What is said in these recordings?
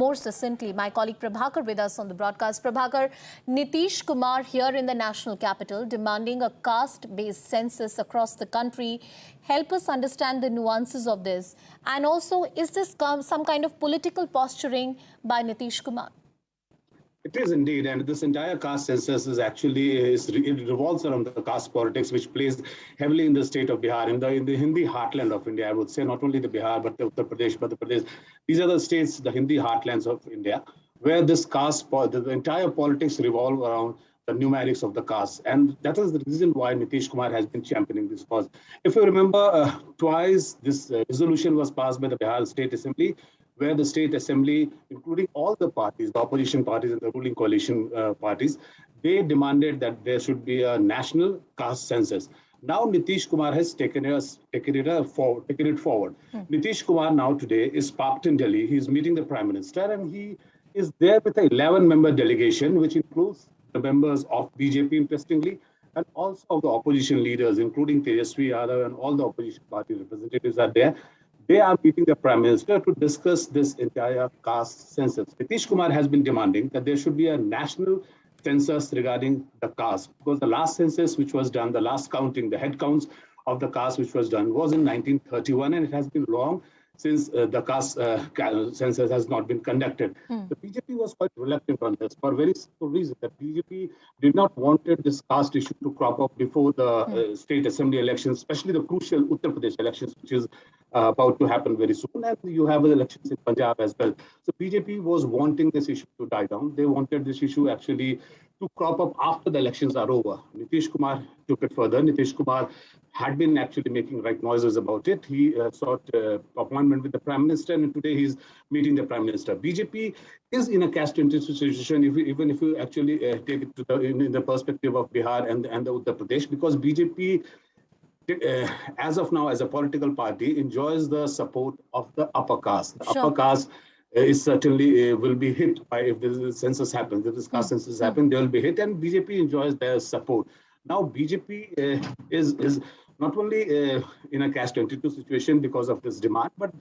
more succinctly. My colleague Prabhakar with us on the broadcast. Prabhakar, Nitish Kumar here in the national capital demanding a caste-based census across the country. Help us understand the nuances of this. And also, is this some kind of political posturing by Nitish Kumar? It is indeed, and this entire caste census is actually it revolves around the caste politics, which plays heavily in the state of Bihar, in the Hindi heartland of India. I would say not only the Bihar, but the Uttar Pradesh, Madhya Pradesh. These are the states, the Hindi heartlands of India, where this the entire politics revolve around the numerics of the caste, and that is the reason why Nitish Kumar has been championing this cause. If you remember, twice this resolution was passed by the Bihar State Assembly, where the state assembly, including all the parties, the opposition parties and the ruling coalition parties, they demanded that there should be a national caste census. Now Nitish Kumar has taken it forward. Nitish Kumar now today is parked in Delhi. He's meeting the Prime Minister, and he is there with an 11-member delegation, which includes the members of BJP, interestingly, and also the opposition leaders, including Tejasvi Yadav, and all the opposition party representatives are there. They are meeting the Prime Minister to discuss this entire caste census. Nitish Kumar has been demanding that there should be a national census regarding the caste, because the last census which was done, the last counting, the head counts of the caste which was done was in 1931, and it has been long since the caste census has not been conducted. The BJP was quite reluctant on this for a very simple reason, that BJP did not wanted this caste issue to crop up before the state assembly elections, especially the crucial Uttar Pradesh elections, which is about to happen very soon, and you have the elections in Punjab as well. So BJP was wanting this issue to die down. They wanted this issue actually to crop up after the elections are over. Nitish Kumar took it further. Nitish Kumar had been actually making right noises about it. He sought appointment with the Prime Minister, and today he's meeting the Prime Minister. BJP is in a catch-22 situation, even if you actually take it to in the perspective of Bihar and the Uttar Pradesh, because BJP, as of now, as a political party, enjoys the support of the upper caste. The upper caste is certainly will be hit by, if this census happens, if this caste census happens, they will be hit, and BJP enjoys their support. Now BJP is not only in a catch-22 situation because of this demand, but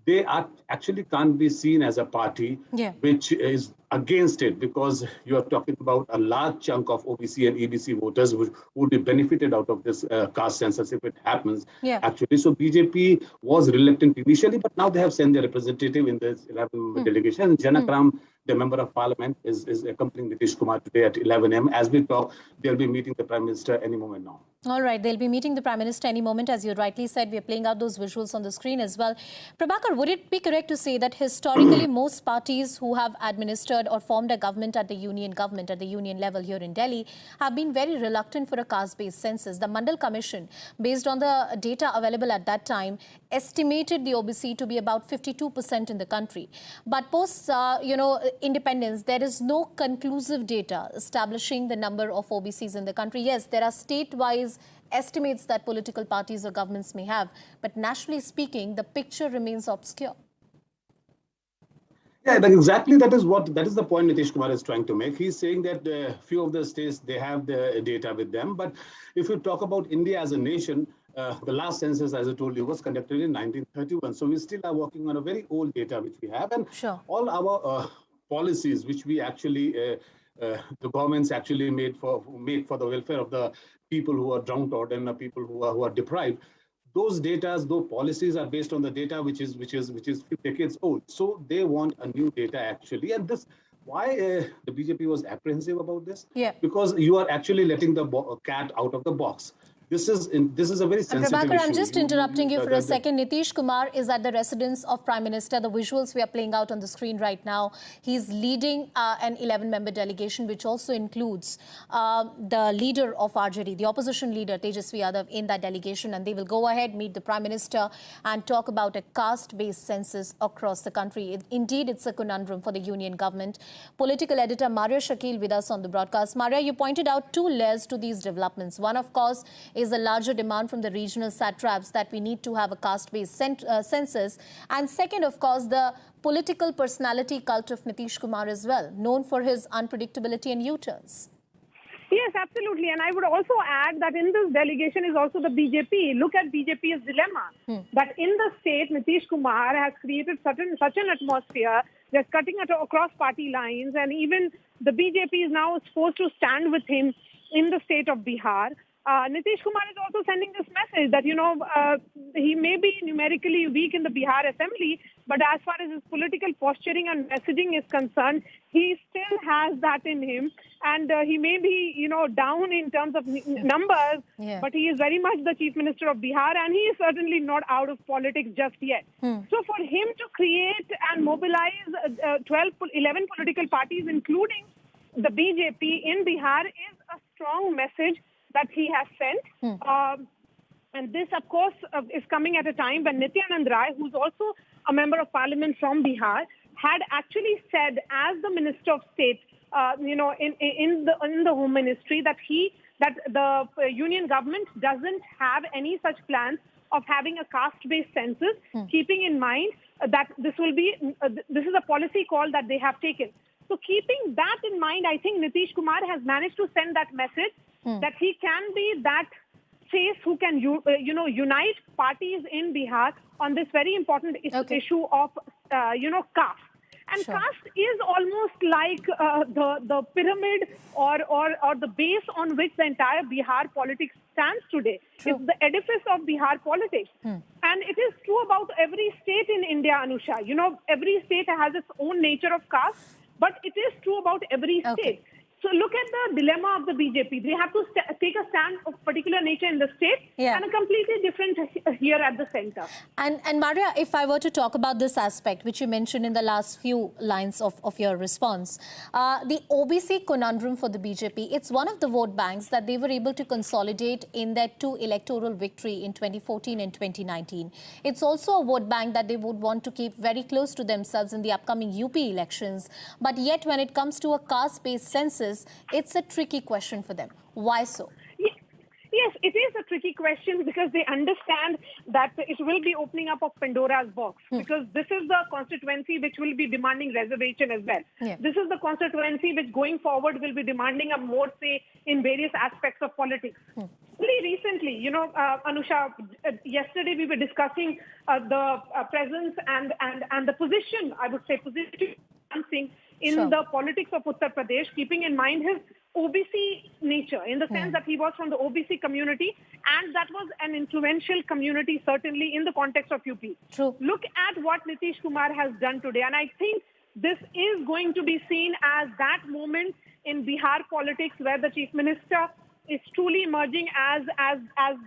they actually can't be seen as a party which is against it, because you are talking about a large chunk of OBC and EBC voters who would be benefited out of this caste census if it happens. Actually, so BJP was reluctant initially, but now they have sent their representative in this 11 delegation. And Janak Ram, the member of parliament, is accompanying Nitish Kumar today at 11 a.m. As we talk, they'll be meeting the Prime Minister any moment now. All right, they'll be meeting the Prime Minister any moment, as you rightly said. We are playing out those visuals on the screen as well. Prabhakar, would it be correct to say that historically most parties who have administered or formed a government at the union level here in Delhi have been very reluctant for a caste-based census? The Mandal Commission, based on the data available at that time, estimated the OBC to be about 52% in the country. But post, independence, there is no conclusive data establishing the number of OBCs in the country. Yes, there are state-wise estimates that political parties or governments may have, but nationally speaking, the picture remains obscure. Yeah, exactly. That is the point Nitish Kumar is trying to make. He's saying that few of the states, they have the data with them. But if you talk about India as a nation, the last census, as I told you, was conducted in 1931. So we still are working on a very old data which we have. And all our policies, which we actually, the governments actually made for the welfare of the people who are downtrodden, the people who are deprived, those data, those policies are based on the data which is decades old. So they want a new data actually, and this why the BJP was apprehensive about this. Because you are actually letting the cat out of the box. This is a very sensitive issue. Prabhakar, I'm just interrupting you for a second. Nitish Kumar is at the residence of Prime Minister. The visuals we are playing out on the screen right now. He's leading an 11-member delegation, which also includes the leader of RJD, the opposition leader, Tejasvi Yadav, in that delegation. And they will go ahead, meet the Prime Minister and talk about a caste-based census across the country. Indeed, it's a conundrum for the union government. Political editor Maria Shakil with us on the broadcast. Maria, you pointed out two layers to these developments. One, of course, is a larger demand from the regional satraps that we need to have a caste-based census. And second, of course, the political personality cult of Nitish Kumar as well, known for his unpredictability and U-turns. Yes, absolutely. And I would also add that in this delegation is also the BJP. Look at BJP's dilemma. That in the state, Nitish Kumar has created such an atmosphere. They're cutting across party lines. And even the BJP is now supposed to stand with him in the state of Bihar. Nitish Kumar is also sending this message that, he may be numerically weak in the Bihar assembly, but as far as his political posturing and messaging is concerned, he still has that in him. And he may be, down in terms of numbers, but he is very much the chief minister of Bihar, and he is certainly not out of politics just yet. So for him to create and mobilize 11 political parties, including the BJP in Bihar, is a strong message that he has sent. And this, of course, is coming at a time when Nityanand Rai, who's also a member of parliament from Bihar, had actually said as the Minister of State, in the Home Ministry, that the union government doesn't have any such plans of having a caste-based census, keeping in mind that this is a policy call that they have taken. So keeping that in mind, I think Nitish Kumar has managed to send that message that he can be that face who can, unite parties in Bihar on this very important issue of, caste. And caste is almost like the pyramid or the base on which the entire Bihar politics stands today. It's the edifice of Bihar politics. And it is true about every state in India, Anusha. Every state has its own nature of caste, but it is true about every state. So look at the dilemma of the BJP. They have to take a stand of particular nature in the state and a completely different here at the center. And Maria, if I were to talk about this aspect, which you mentioned in the last few lines of your response, the OBC conundrum for the BJP, it's one of the vote banks that they were able to consolidate in their 2 electoral victory in 2014 and 2019. It's also a vote bank that they would want to keep very close to themselves in the upcoming UP elections. But yet when it comes to a caste-based census, it's a tricky question for them. Why so? Yes, it is a tricky question because they understand that it will be opening up of Pandora's box because this is the constituency which will be demanding reservation as well. This is the constituency which going forward will be demanding a more say in various aspects of politics. Very recently, Anusha, yesterday we were discussing the presence and the position, I would say, position in the politics of Uttar Pradesh, keeping in mind his OBC nature, in the sense that he was from the OBC community, and that was an influential community, certainly in the context of UP. Look at what Nitish Kumar has done today, and I think this is going to be seen as that moment in Bihar politics where the chief minister is truly emerging as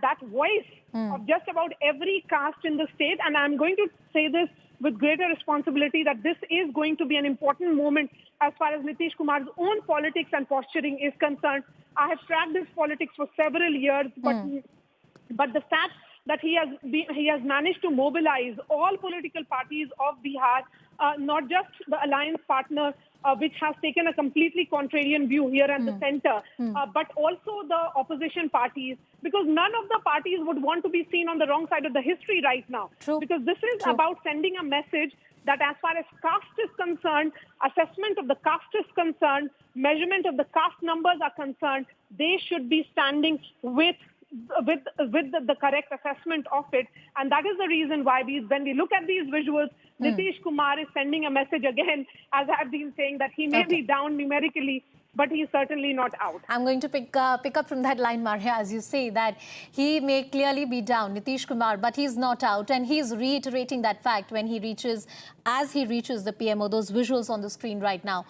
that voice of just about every caste in the state. And I'm going to say this with greater responsibility that this is going to be an important moment as far as Nitish Kumar's own politics and posturing is concerned. I have tracked his politics for several years, but the fact that he has managed to mobilize all political parties of Bihar, not just the alliance partner, which has taken a completely contrarian view here at the center, but also the opposition parties, because none of the parties would want to be seen on the wrong side of the history right now. Because this is about sending a message that as far as caste is concerned, assessment of the caste is concerned, measurement of the caste numbers are concerned, they should be standing with the correct assessment of it. And that is the reason why when we look at these visuals, Nitish Kumar is sending a message again, as I have been saying, that he may be down numerically, but he is certainly not out. I'm going to pick up from that line, Maria, as you say, that he may clearly be down, Nitish Kumar, but he's not out. And he's reiterating that fact when he reaches the PMO, those visuals on the screen right now.